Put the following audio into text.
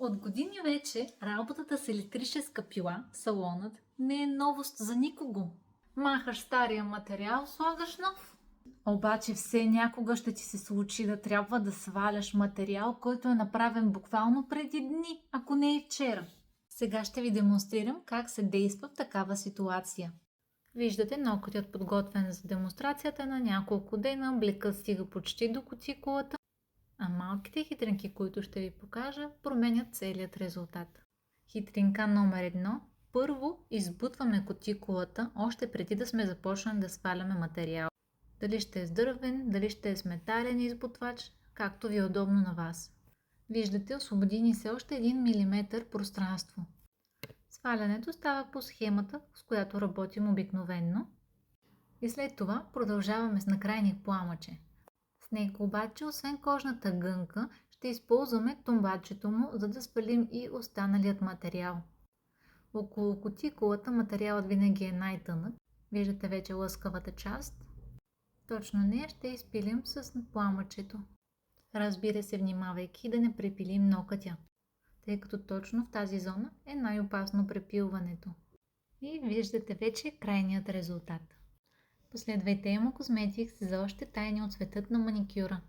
От години вече работата с електрическа пила в салонът не е новост за никого. Махаш стария материал, слагаш нов. Обаче все някога ще ти се случи да трябва да сваляш материал, който е направен буквално преди дни, ако не и вчера. Сега ще ви демонстрирам как се действа в такава ситуация. Виждате, нокътят подготвен за демонстрацията на няколко дена, блекът стига почти до кутикулата, а малките хитринки, които ще ви покажа, променят целият резултат. Хитринка номер 1. Първо избутваме кутикулата, още преди да сме започнали да сваляме материал. Дали ще е с дървен, дали ще е с метален избутвач, както ви е удобно на вас. Виждате, освободи ни се още 1 мм пространство. Свалянето става по схемата, с която работим обикновенно. И след това продължаваме с накрайник пламъче. С него обаче, освен кожната гънка, ще използваме тумбачето му, за да свалим и останалият материал. Около кутикулата материалът винаги е най-тънък. Виждате вече лъскавата част. Точно нея ще изпилим с пламъчето. Разбира се, внимавайки да не препилим нокътя, тъй като точно в тази зона е най-опасно препилването. И виждате вече крайният резултат. Последвайте Емо Cosmetics за още тайни от светът на маникюра.